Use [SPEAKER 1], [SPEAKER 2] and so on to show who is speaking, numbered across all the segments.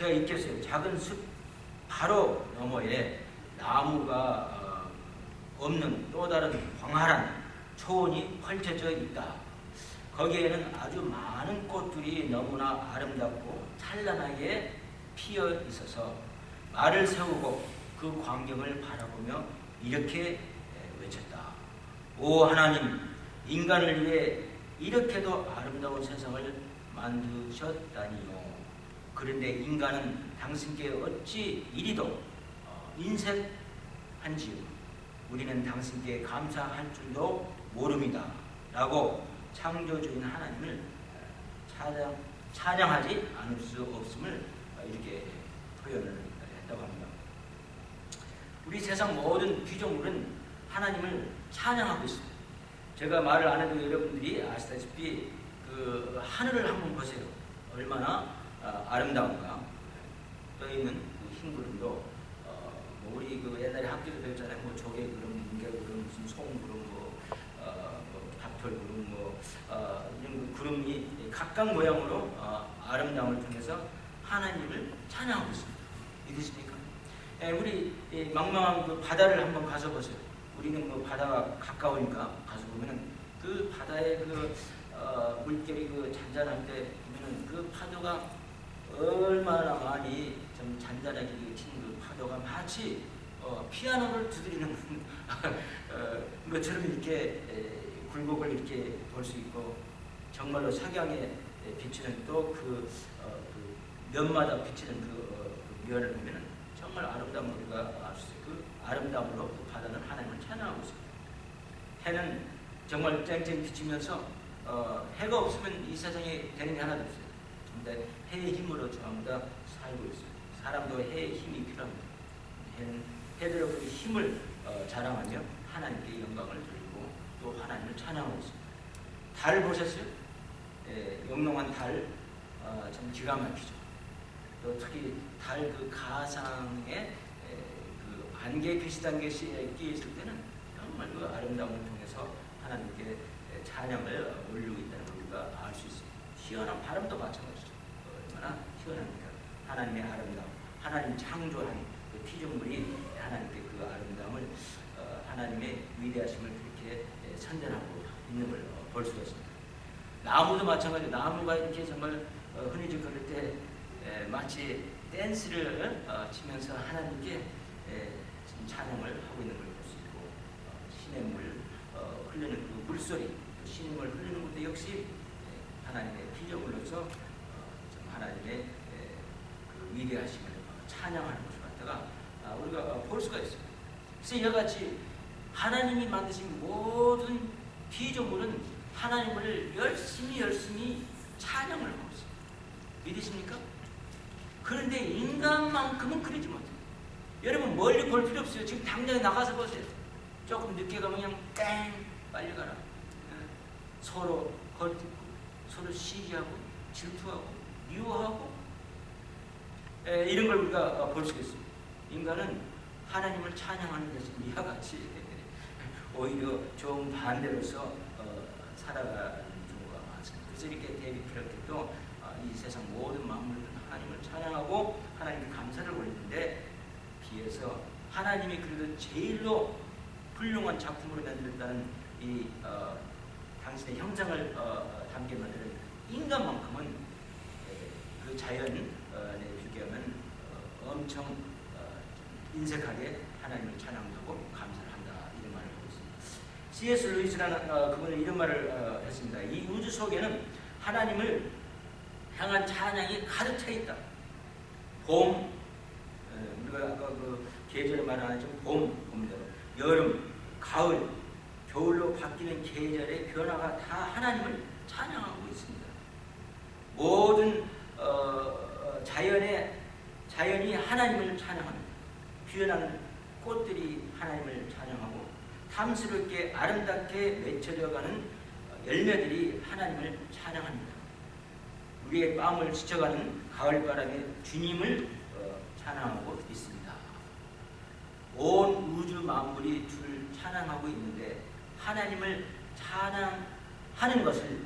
[SPEAKER 1] 제가 있겠어요. 작은 숲 바로 너머에 나무가 없는 또 다른 광활한 초원이 펼쳐져 있다. 거기에는 아주 많은 꽃들이 너무나 아름답고 찬란하게 피어 있어서 말을 세우고 그 광경을 바라보며 이렇게 외쳤다. 오 하나님, 인간을 위해 이렇게도 아름다운 세상을 만드셨다니요. 그런데 인간은 당신께 어찌 이리도 인색한지요. 우리는 당신께 감사할 줄도 모릅니다. 라고 창조주인 하나님을 찬양하지 않을 수 없음을 이렇게 표현을 했다고 합니다. 우리 세상 모든 피조물은 하나님을 찬양하고 있습니다. 제가 말을 안 해도 여러분들이 아시다시피 그 하늘을 한번 보세요. 얼마나 아름다운가. 떠있는 그 흰 구름도 뭐 우리 그 옛날에 학교에서 배웠잖아요. 뭐 조개 구름, 뭉게 구름, 무슨 송 구름, 뭐 탑털 구름, 이런 구름이 각각 모양으로 아름다움을 통해서 하나님을 찬양하고 있습니다. 믿으십니까? 우리 망망한 그 바다를 한번 가서 보세요. 우리는 뭐 바다가 가까우니까 가서 보면은 그 바다의 그 물결이 그 잔잔할 때 보면은 그 파도가 얼마나 많이 좀 잔잔하게 치는 그 파도가 마치 피아노를 두드리는 것처럼 이렇게 굴곡을 이렇게 볼 수 있고, 정말로 석양에 비치는 또 그 면마다 비치는 그 면을 보면은 정말 아름다운 우리가 알 수 있어요. 그 아름다움으로 그 바다는 하나님을 찬양하고 있습니다. 해는 정말 쨍쨍 비치면서 해가 없으면 이 세상에 되는 게 하나도 없어요. 근데 해의 힘으로 전부 다 살고 있어요. 사람도 해의 힘이 필요합니다. 해는 해대로 그 힘을 자랑하며 하나님께 영광을 돌리고 또 하나님을 찬양하고 있습니다. 달 보셨어요? 영롱한 달 참 기가 막히죠. 또 특히 달 그 가상에 그 안개 비슷한 것이 끼어 있을 때는 정말 그 아름다움을 통해서 하나님께 찬양을 올리고 있다는 걸 우리가 알 수 있습니다. 시원한 바람도 마찬가지죠. 얼마나 시원합니까? 하나님의 아름다움, 하나님 창조한 그 피조물이 하나님께 그 아름다움을 하나님의 위대하심을 그렇게 선전하고 있는 걸 볼 수가 있습니다. 나무도 마찬가지로 나무가 이렇게 정말 흐느적거릴 때 마치 댄스를 치면서 하나님께 찬양을 하고 있는 걸 볼 수 있고, 시냇물 흐르는 그 물소리, 시냇물 흐르는 것도 역시 하나님의 피조물로서 하나님의 그 위대하심을 찬양하는 것을 갖다가 우리가 볼 수가 있습니다. 그래서 이와 같이 하나님이 만드신 모든 피조물은 하나님을 열심히 찬양을 하고 있습니다. 믿으십니까? 그런데 인간만큼은 그러지 못해요. 여러분 멀리 볼 필요 없어요. 지금 당장에 나가서 보세요. 조금 늦게 가면 그냥 땡 빨리 가라. 서로 걸뜯고 서로 시기하고 질투하고 미워하고 이런 걸 우리가 볼 수 있습니다. 인간은 하나님을 찬양하는 것은 이와 같이 오히려 좀 반대로서 살아가는 경우가 많습니다. 그래서 이렇게 데이비드 크로켓도 이 세상 모든 만물은 하나님을 찬양하고 하나님께 감사를 올리는데 비해서 하나님이 그래도 제일로 훌륭한 작품으로 만들었다는 이 당신의 형상을 담게 만드는 인간만큼은 그 자연에 비교하면 엄청 인색하게 하나님을 찬양하고 감사를 한다, 이런 말을 하고 있습니다. C.S. 루이스라는 그분은 이런 말을 했습니다. 이 우주 속에는 하나님을 향한 찬양이 가득 차 있다. 봄, 우리가 아까 그 계절의 말을 안 하죠. 봄입니다. 여름, 가을, 겨울로 바뀌는 계절의 변화가 다 하나님을 찬양하고 있습니다. 모든 자연이 하나님을 찬양합니다. 피어난 꽃들이 하나님을 찬양하고 탐스럽게 아름답게 맺혀져가는 열매들이 하나님을 찬양합니다. 우리의 마음을 스쳐가는 가을바람에 주님을 찬양하고 있습니다. 온 우주 만물이 주를 찬양하고 있는데 하나님을 찬양하는 것을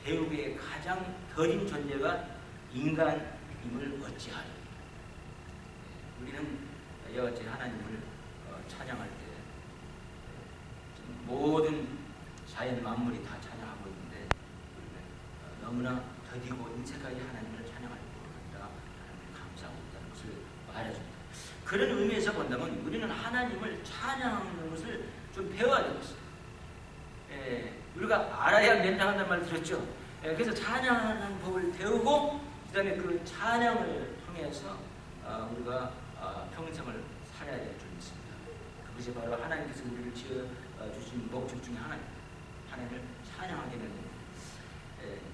[SPEAKER 1] 배우기에 가장 더딘 존재가 인간입니다. 임을 어찌하리. 우리는 이와 같이 하나님을 찬양할 때 모든 자연 만물이 다 찬양하고 있는데 우리는 너무나 더디고 인색하게 하나님을 찬양할 뿐 아니라 하나님을 감사하고 있다는 것을 말해줍니다. 그런 의미에서 본다면 우리는 하나님을 찬양하는 것을 좀 배워야 되겠어요. 우리가 알아야 면장한다는 말 들었죠. 그래서 찬양하는 법을 배우고 그 다음에 그 찬양을 통해서 우리가 평생을 살아야 될 줄 믿습니다. 그것이 바로 하나님께서 우리를 지어주신 목적 중에 하나님을 찬양하게 되는 겁니다.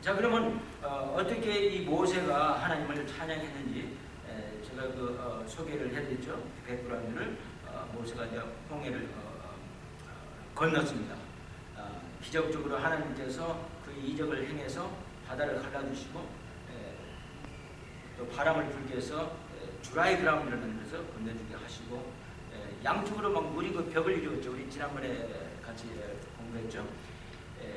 [SPEAKER 1] 자, 그러면 어떻게 이 모세가 하나님을 찬양했는지 제가 소개를 해드렸죠. 백브라운을 모세가 이제 홍해를 건넜습니다. 기적적으로 하나님께서 그 이적을 행해서 바다를 갈라주시고 또 바람을 불게 해서 드라이 그라운드를 만들어서 건너주게 하시고 양쪽으로 막 물이 그 벽을 이루었죠. 우리 지난번에 같이 공부했죠.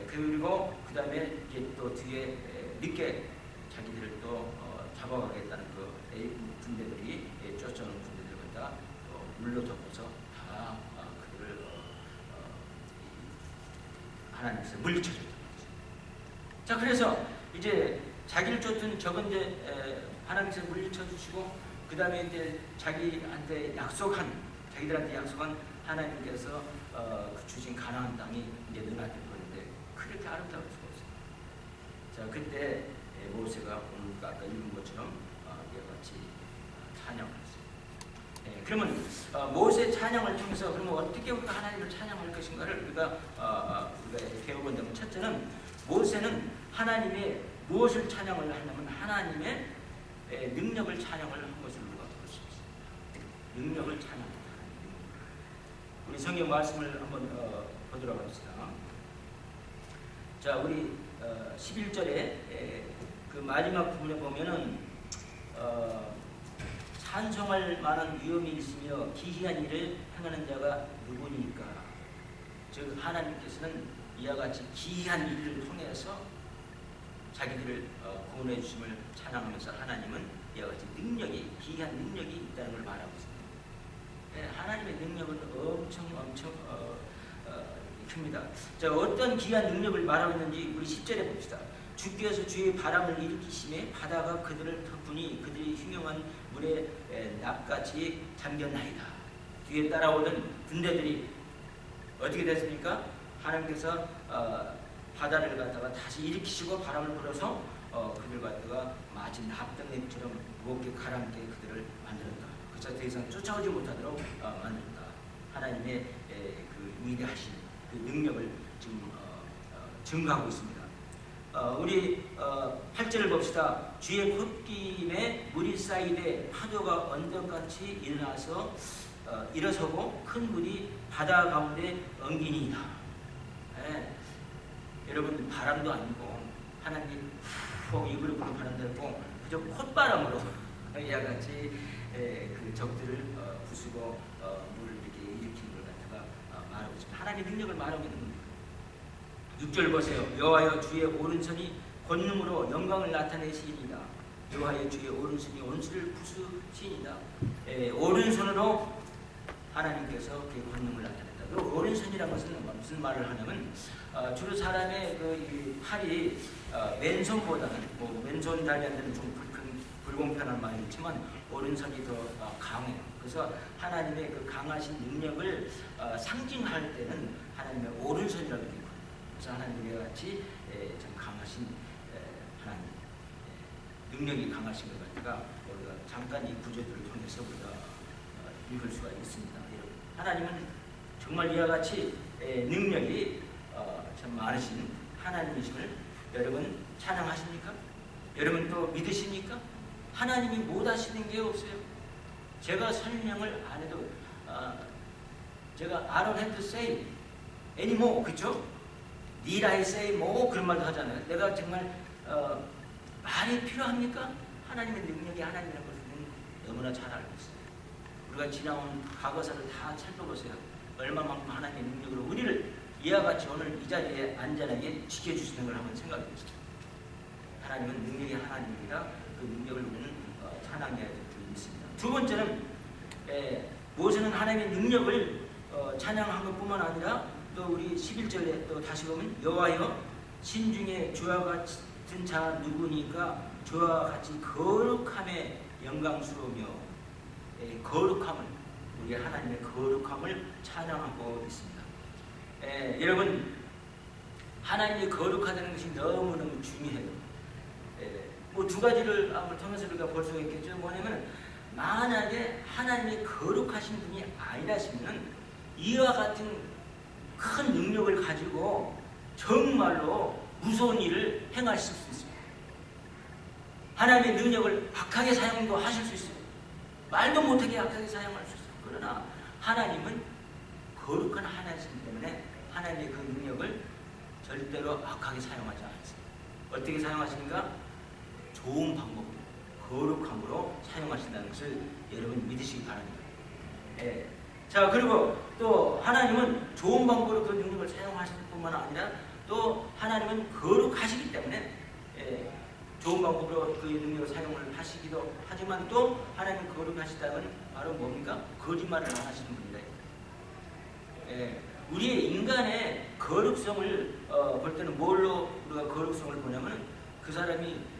[SPEAKER 1] 그리고 그 다음에 또 뒤에 늦게 자기들을 또 잡아가겠다는 그 군대들이 쫓아오는 군대들 갖다 물로 덮어서 다 그들을 하나님께서 물리쳐줬던 거죠. 자, 그래서 이제 자기를 쫓은 적은 이제 하나님께서 물리쳐주시고 그 다음에 이제 자기들한테 약속한 하나님께서 그 주신 가나안 땅이 이제 눈앞에 보이는데 그렇게 아름다울 수가 없어요. 자, 그때 모세가 오늘 아까 읽은 것처럼 이와 같이 찬양을 했어요. 그러면 모세 찬양을 통해서 그러면 어떻게 우리가 하나님을 찬양할 것인가를 우리가 배워본다면, 첫째는 모세는 하나님의 무엇을 찬양을 하냐면 하나님의 능력을 찬양을 한 것을 우리가 볼 수 있습니다. 능력을 찬양합니다. 우리 성경 말씀을 한번 보도록 합시다. 자, 우리 11절에 그 마지막 부분에 보면은 찬송할 만한 위엄이 있으며 기이한 일을 행하는 자가 누구니까. 즉 하나님께서는 이와 같이 기이한 일을 통해서 자기들을 구원해 주심을 찬양하면서 하나님은 이와 같이 기이한 능력이 있다는 걸 말하고 있습니다. 하나님의 능력은 엄청 큽니다. 자, 어떤 기이한 능력을 말하고 있는지 우리 10절에 봅시다. 주께서 주의 바람을 일으키심에 바다가 그들을 덮으니 그들이 흉흉한 물에 납같이 잠겼나이다. 뒤에 따라오던 군대들이 어떻게 됐습니까? 하나님께서 바다를 갖다가 다시 일으키시고 바람을 불어서 그들 갖다가 마치 납덩이처럼 무겁게 가라앉게 그들을 만들었다. 그래서 더 이상 쫓아오지 못하도록 만든다. 하나님의 그 위대하신 그 능력을 지금 증거하고 있습니다. 우리 8절을 봅시다. 주의 홑김에 물이 쌓이되 파도가 언덕같이 일어서고 큰 물이 바다 가운데 엉기니이다. 여러분, 바람도 아니고 하나님 입으로 부는 바람도 아니고 그저 콧바람으로 이와 같이 그 적들을 부수고 물을 이렇게 일으키는 걸 갖다가 말하고 있습니다. 하나님의 능력을 말하고 있는 겁니다. 6절 보세요. 여호와여 주의 오른손이 권능으로 영광을 나타내시니이다. 여호와여 주의 오른손이 원수를 부수시니이다. 오른손으로 하나님께서 그 권능을 나타낸다. 그 오른손이라는 것은 무슨 말을 하냐면 주로 사람의 그 팔이 왼손보다는 왼손 달리한테는 좀 불공평한 말이 있지만 오른손이 더 강해요. 그래서 하나님의 그 강하신 능력을 상징할 때는 하나님의 오른손이라고 얘기해요. 그래서 하나님과 같이 참 강하신 하나님, 능력이 강하신 것 같으니까 우리가 잠깐 이 구절들을 통해서 우리가 읽을 수가 있습니다. 하나님은 정말 이와 같이 능력이 참 많으신 하나님이심을 여러분 찬양하십니까? 여러분 또 믿으십니까? 하나님이 못하시는 게 없어요. 제가 설명을 안 해도 제가 I don't have to say anymore, 그렇죠? Need I say more? 그런 말도 하잖아요. 내가 정말 말이 필요합니까? 하나님의 능력이 하나님이라는 것을 너무나 잘 알고 있어요. 우리가 지나온 과거사를 다 살펴보세요. 얼마만큼 하나님의 능력으로 우리를 이와 같이 오늘 이 자리에 안전하게 지켜주시는 걸 한번 생각해 보세요. 하나님은 능력이 하나님입니다. 그 능력을 우리는 찬양해야 될 줄로 믿습니다. 두 번째는 모세는 하나님의 능력을 찬양한 것뿐만 아니라 또 우리 11절에 또 다시 보면 여호와여 신중에 주와 같은 자 누구니까 주와 같이 거룩함에 영광스러우며 거룩함을 우리 하나님의 거룩함을 찬양하고 있습니다. 여러분 하나님이 거룩하다는 것이 너무너무 중요해요. 뭐 두 가지를 한번 통해서 우리가 볼 수가 있겠죠. 뭐냐면 만약에 하나님이 거룩하신 분이 아니라시면 이와 같은 큰 능력을 가지고 정말로 무서운 일을 행하실 수 있습니다. 하나님의 능력을 악하게 사용도 하실 수 있어요. 말도 못하게 악하게 사용할 수 있어요. 그러나 하나님은 거룩한 하나님이기 때문에 하나님의 그 능력을 절대로 악하게 사용하지 않습니다. 어떻게 사용하시는가? 좋은 방법으로 거룩함으로 사용하신다는 것을 여러분 믿으시기 바랍니다. 자, 그리고 또 하나님은 좋은 방법으로 그 능력을 사용하실 뿐만 아니라 또 하나님은 거룩하시기 때문에 좋은 방법으로 그 능력을 사용을 하시기도 하지만 또 하나님은 거룩하시다는 바로 뭡니까? 거짓말을 안 하시는 분이다. 우리의 인간의 거룩성을 볼 때는 뭘로 우리가 거룩성을 보냐면 그 사람이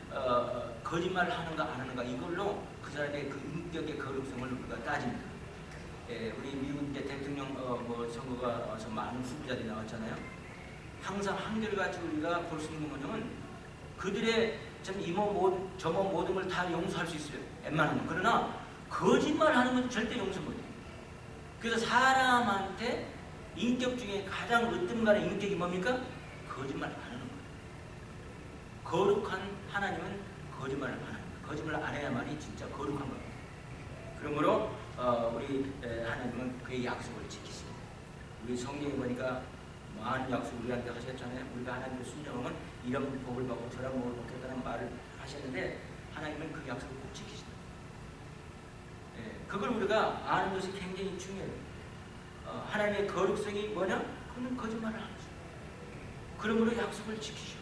[SPEAKER 1] 거짓말을 하는가 안 하는가 이걸로 그 사람의 그 인격의 거룩성을 우리가 따집니다. 우리 미국 이제 대통령 선거가 와서 많은 후보자들이 나왔잖아요. 항상 한결같이 우리가 볼 수 있는 건 뭐냐면 그들의 참 저모 모든 걸 다 용서할 수 있어요. 웬만하면. 그러나 거짓말하는 건 절대 용서 못해요. 그래서 사람한테 인격 중에 가장 으뜸가는 인격이 뭡니까? 거짓말 안 하는 거예요. 거룩한 하나님은 거짓말을 안 합니다. 거짓말을 안 해야만이 진짜 거룩한 겁니다. 그러므로 우리 하나님은 그의 약속을 지키십니다. 우리 성경에 보니까 많은 약속 우리한테 하셨잖아요. 우리가 하나님을 순종하면 이런 복을 받고 저런 복을 받겠다는 말을 하셨는데 하나님은 그 약속을 꼭 지키십니다. 그걸 우리가 아는 것이 굉장히 중요해요. 하나님의 거룩성이 뭐냐? 그는 거짓말을 안 하죠. 그러므로 약속을 지키죠.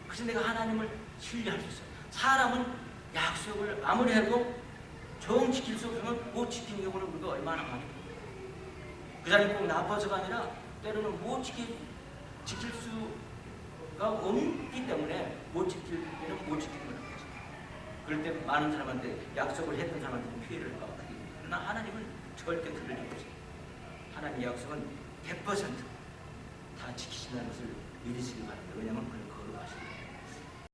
[SPEAKER 1] 그래서 내가 하나님을 신뢰할 수 있어요. 사람은 약속을 아무리 해도 정 지킬 수 없으면 못 지키는 경우는 우리가 얼마나 많이 봐요. 그 사람이 꼭 나빠서가 아니라 때로는 못 지킬 수가 없기 때문에 못 지킬 때는 못 지키는 거라는 거죠. 그럴 때 많은 사람한테 약속을 했던 사람한테 피해를 받고 그러나 하나님은 절대 그럴 리 없어요. 하나님의 약속은 100% 다 지키신다는 것을 믿으시기 바랍니다. 왜냐하면 그는 거룩하십니다.